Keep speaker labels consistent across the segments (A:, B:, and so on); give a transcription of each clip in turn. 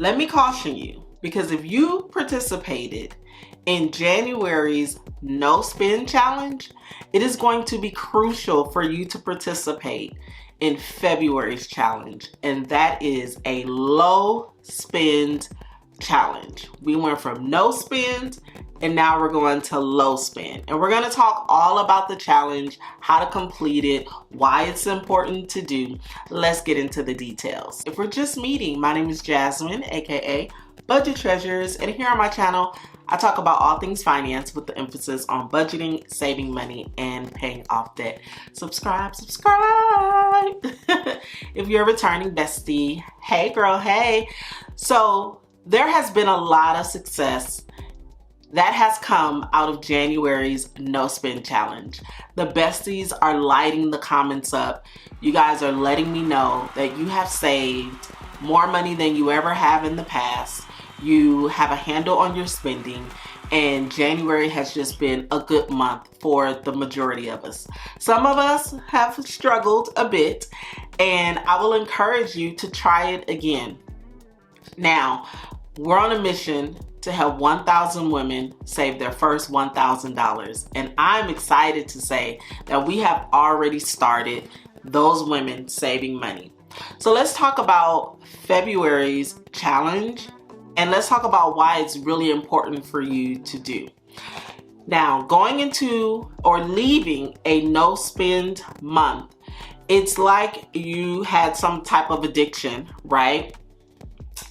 A: let me caution you, because if you participated in January's no spend challenge, it is going to be crucial for you to participate in February's challenge, and that is a low spend challenge. We went from no spend and now we're going to low spend, and we're going to talk all about the challenge, how to complete it, why it's important to do. Let's get into the details. If we're just meeting, my name is Jasmine, aka Budget Treasures, and here on my channel I talk about all things finance with the emphasis on budgeting, saving money, and paying off debt. Subscribe. If you're a returning bestie, hey girl, hey. So there has been a lot of success that has come out of January's no spend challenge. The besties are lighting the comments up. You guys are letting me know that you have saved more money than you ever have in the past. You have a handle on your spending, and January has just been a good month for the majority of us. Some of us have struggled a bit, and I will encourage you to try it again. Now, we're on a mission to help 1,000 women save their first $1,000, and I'm excited to say that we have already started those women saving money. So let's talk about February's challenge, and let's talk about why it's really important for you to do. Now, going into or leaving a no spend month, it's like you had some type of addiction, right?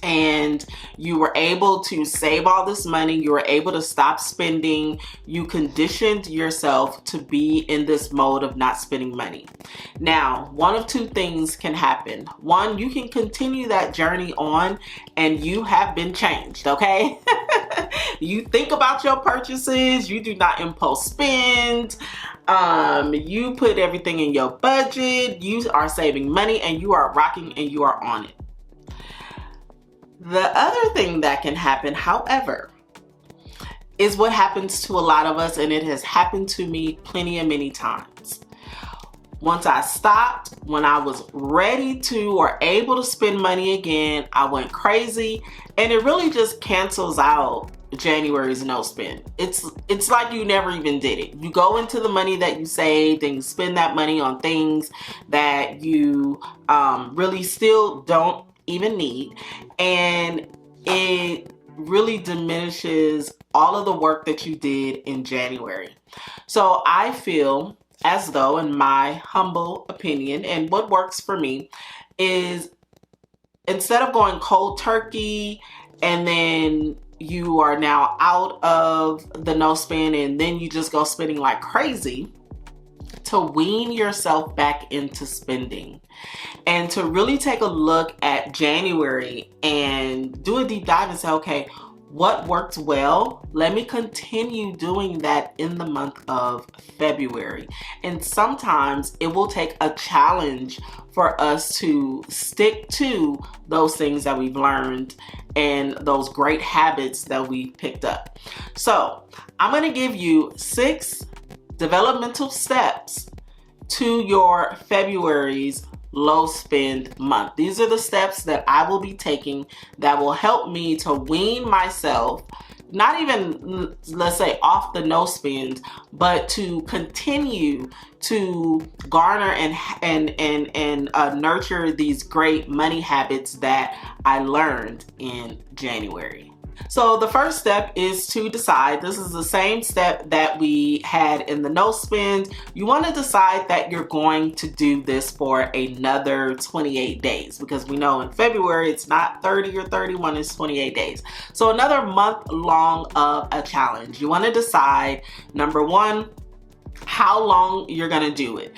A: And you were able to save all this money, you were able to stop spending, you conditioned yourself to be in this mode of not spending money. Now, one of two things can happen. One, you can continue that journey on and you have been changed, okay? You think about your purchases, you do not impulse spend, you put everything in your budget, you are saving money, and you are rocking and you are on it. The other thing that can happen, however, is what happens to a lot of us, and it has happened to me plenty of many times. Once I stopped, when I was ready to or able to spend money again, I went crazy, and it really just cancels out January's no spend. It's like you never even did it. You go into the money that you saved and you spend that money on things that you really still don't even need, and it really diminishes all of the work that you did in January. So I feel as though, in my humble opinion, and what works for me, is instead of going cold turkey and then you are now out of the no spend and then you just go spending like crazy, to wean yourself back into spending and to really take a look at January and do a deep dive and say, okay, what worked well? Let me continue doing that in the month of February. And sometimes it will take a challenge for us to stick to those things that we've learned and those great habits that we picked up. So I'm going to give you 6 developmental steps to your February's low spend month. These are the steps that I will be taking that will help me to wean myself, not even, let's say, off the no spend, but to continue to garner and nurture these great money habits that I learned in January. So the first step is to decide. This is the same step that we had in the no spend. You want to decide that you're going to do this for another 28 days, because we know in February it's not 30 or 31, it's 28 days. So another month long of a challenge. You want to decide, number one, how long you're going to do it.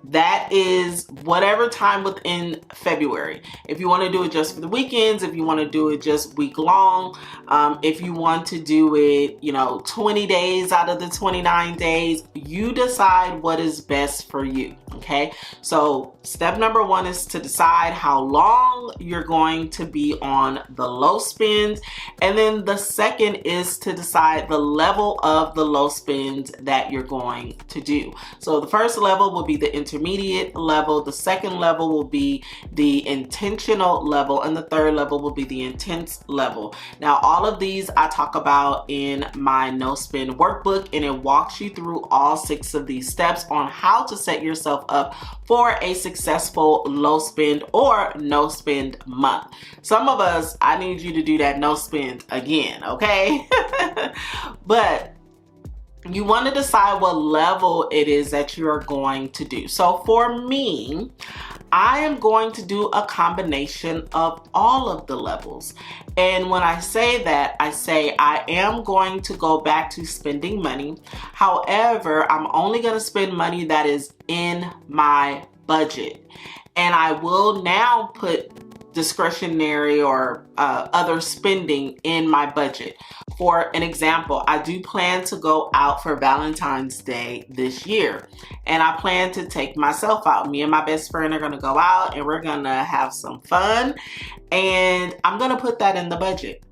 A: That is whatever time within February. If you want to do it just for the weekends, if you want to do it just week long, if you want to do it, 20 days out of the 29 days, you decide what is best for you. Okay, so step number one is to decide how long you're going to be on the low spend. And then the second is to decide the level of the low spend that you're going to do. So the first level will be the intermediate level, the second level will be the intentional level, and the third level will be the intense level. Now, all of these I talk about in my no spend workbook, and it walks you through all 6 of these steps on how to set yourself up for a successful low spend or no spend month. Some of us, I need you to do that no spend again, okay? But you want to decide what level it is that you're going to do. So for me, I am going to do a combination of all of the levels. And when I say that, I say I am going to go back to spending money. However, I'm only going to spend money that is in my budget. And I will now put discretionary or other spending in my budget. For an example, I do plan to go out for Valentine's Day this year, and I plan to take myself out. Me and my best friend are going to go out and we're going to have some fun, and I'm going to put that in the budget.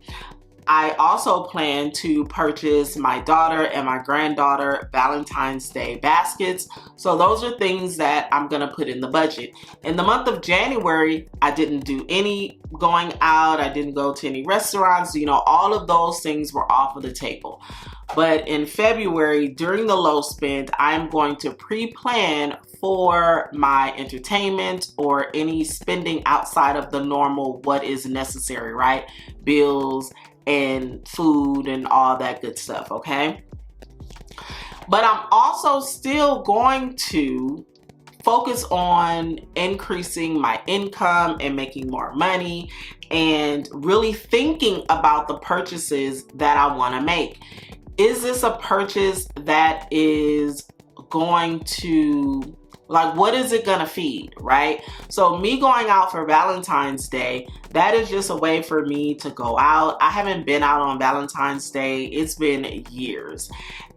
A: I also plan to purchase my daughter and my granddaughter Valentine's Day baskets. So those are things that I'm going to put in the budget. In the month of January, I didn't do any going out. I didn't go to any restaurants. You know, all of those things were off of the table. But in February, during the low spend, I'm going to pre-plan for my entertainment or any spending outside of the normal what is necessary, right? Bills and food and all that good stuff, okay? But I'm also still going to focus on increasing my income and making more money and really thinking about the purchases that I want to make. Is this a purchase that is going to, like, what is it gonna feed, right? So me going out for Valentine's Day, that is just a way for me to go out. I haven't been out on Valentine's Day. It's been years.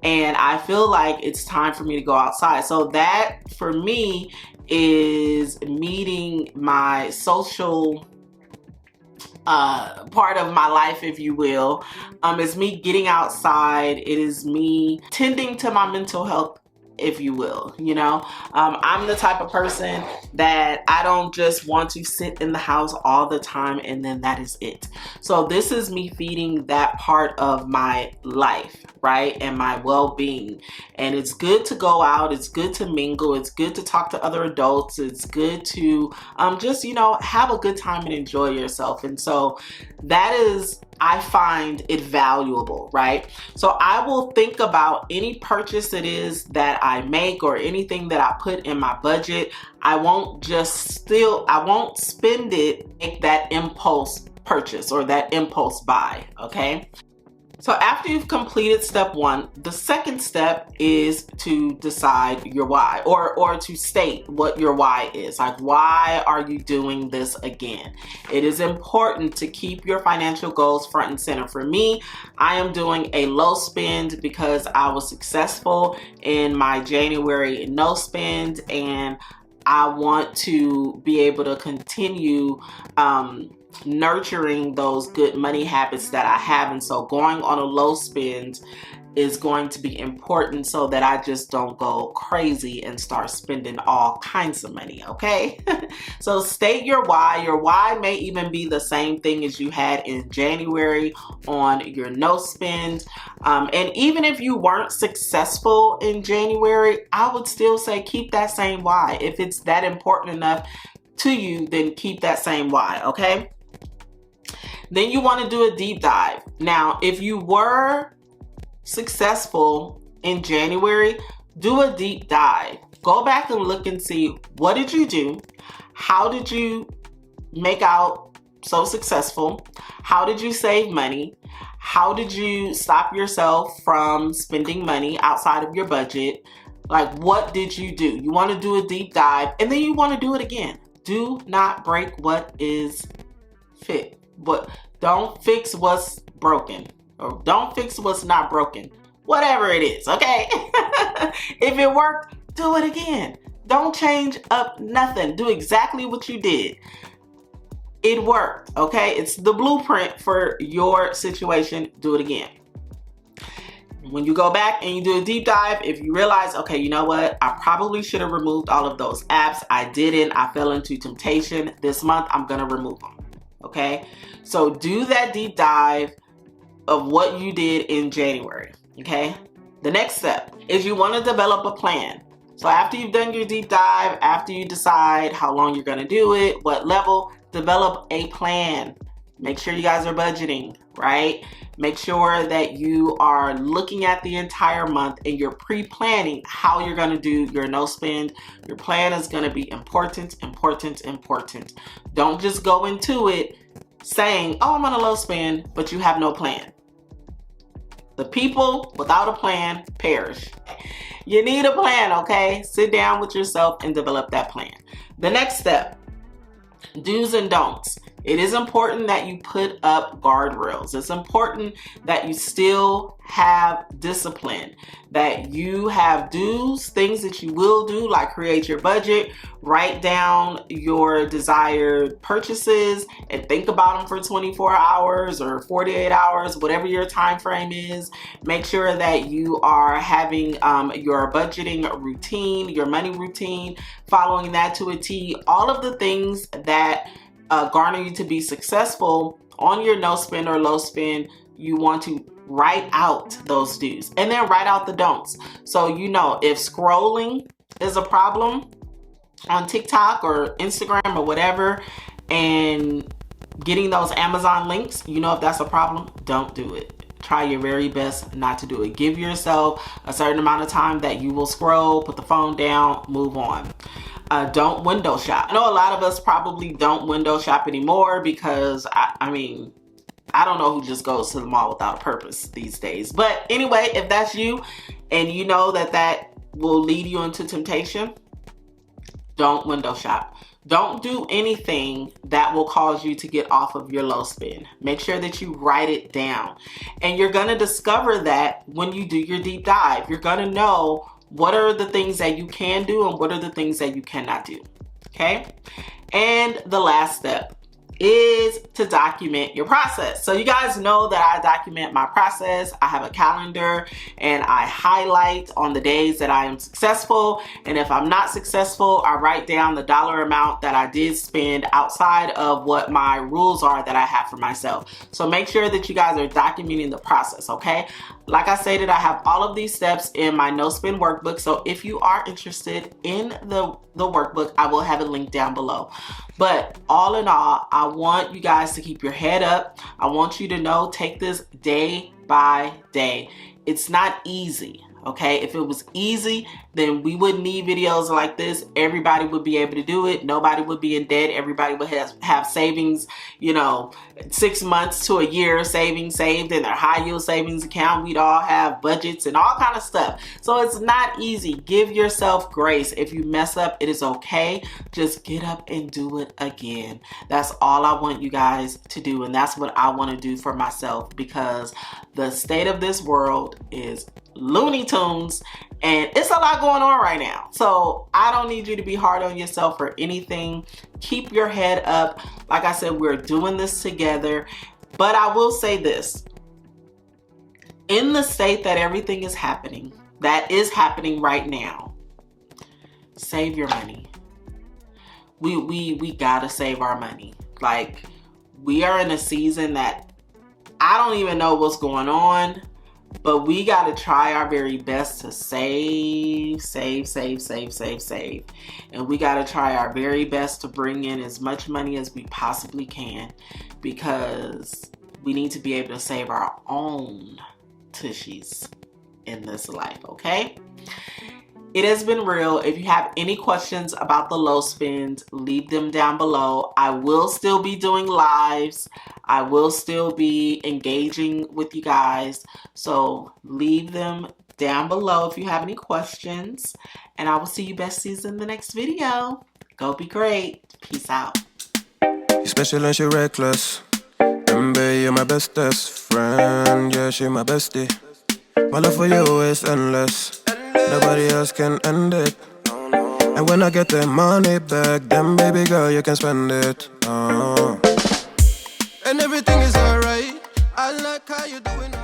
A: And I feel like it's time for me to go outside. So that, for me, is meeting my social part of my life, if you will. It's me getting outside. It is me tending to my mental health, if you will. You know, I'm the type of person that I don't just want to sit in the house all the time and then that is it. So this is me feeding that part of my life, right? And my well-being. And it's good to go out. It's good to mingle. It's good to talk to other adults. It's good to just, you know, have a good time and enjoy yourself. And so that is, I find it valuable, right? So I will think about any purchase it is that I make or anything that I put in my budget. I won't spend it, make that impulse purchase or that impulse buy, okay? So after you've completed step one, the second step is to decide your why, or to state what your why is. Like, why are you doing this again? It is important to keep your financial goals front and center. For me, I am doing a low spend because I was successful in my January no spend, and I want to be able to continue nurturing those good money habits that I have. And so going on a low spend is going to be important so that I just don't go crazy and start spending all kinds of money, okay? So state your why. Your why may even be the same thing as you had in January on your no spend. And even if you weren't successful in January, I would still say keep that same why. If it's that important enough to you, then keep that same why, okay? Then you want to do a deep dive. Now, if you were successful in January, do a deep dive. Go back and look and see, what did you do? How did you make out so successful? How did you save money? How did you stop yourself from spending money outside of your budget? Like, what did you do? You want to do a deep dive, and then you want to do it again. Do not break what is fit. But don't fix what's broken, or don't fix what's not broken. Whatever it is, okay? If it worked, do it again. Don't change up nothing. Do exactly what you did. It worked, okay? It's the blueprint for your situation. Do it again. When you go back and you do a deep dive, if you realize, okay, you know what? I probably should have removed all of those apps. I didn't. I fell into temptation. This month, I'm going to remove them, okay? So do that deep dive of what you did in January, okay? The next step is you want to develop a plan. So after you've done your deep dive, after you decide how long you're going to do it, what level, develop a plan. Make sure you guys are budgeting, right? Make sure that you are looking at the entire month and you're pre-planning how you're going to do your no spend. Your plan is going to be important, important, important. Don't just go into it saying, oh, I'm on a low spend, but you have no plan. The people without a plan perish. You need a plan, okay? Sit down with yourself and develop that plan. The next step, do's and don'ts. It is important that you put up guardrails. It's important that you still have discipline, that you have do's, things that you will do, like create your budget, write down your desired purchases, and think about them for 24 hours or 48 hours, whatever your time frame is. Make sure that you are having your budgeting routine, your money routine, following that to a T. All of the things that garner you to be successful on your no spend or low spend, you want to write out those do's and then write out the don'ts. So you know if scrolling is a problem on TikTok or Instagram or whatever, and getting those Amazon links, you know if that's a problem, don't do it. Try your very best not to do it. Give yourself a certain amount of time that you will scroll, put the phone down, move on. Don't window shop. I know a lot of us probably don't window shop anymore because, I mean, I don't know who just goes to the mall without a purpose these days. But anyway, if that's you and you know that that will lead you into temptation, don't window shop. Don't do anything that will cause you to get off of your low spend. Make sure that you write it down. And you're going to discover that when you do your deep dive. You're going to know what are the things that you can do and what are the things that you cannot do, okay? And the last step is to document your process. So you guys know that I document my process. I have a calendar and I highlight on the days that I am successful. And if I'm not successful, I write down the dollar amount that I did spend outside of what my rules are that I have for myself. So make sure that you guys are documenting the process, okay? Like I stated, I have all of these steps in my no spend workbook. So if you are interested in the workbook, I will have it linked down below. But all in all, I want you guys to keep your head up. I want you to know, take this day by day. It's not easy, okay? If it was easy, then we wouldn't need videos like this. Everybody would be able to do it. Nobody would be in debt. Everybody would have savings, 6 months to a year savings saved in their high yield savings account. We'd all have budgets and all kind of stuff. So it's not easy. Give yourself grace. If you mess up, it is okay. Just get up and do it again. That's all I want you guys to do. And that's what I want to do for myself, because the state of this world is Looney Tunes and it's a lot going on right now. So I don't need you to be hard on yourself for anything. Keep your head up. Like I said, we're doing this together. But I will say this. In the state that everything is happening, that is happening right now, save your money. We gotta save our money. Like, we are in a season that I don't even know what's going on, but we got to try our very best to save. And we got to try our very best to bring in as much money as we possibly can, because we need to be able to save our own tushies in this life, okay? It has been real. If you have any questions about the low spend, leave them down below. I will still be doing lives. I will still be engaging with you guys. So leave them down below if you have any questions. And I will see you besties in the next video. Go be great. Peace out.
B: You're special and she reckless. Remember, you're my bestest friend. Yeah, she my bestie. My love for you is endless. Nobody else can end it. And when I get the money back, then baby girl, you can spend it. And everything is alright. I like how you doing.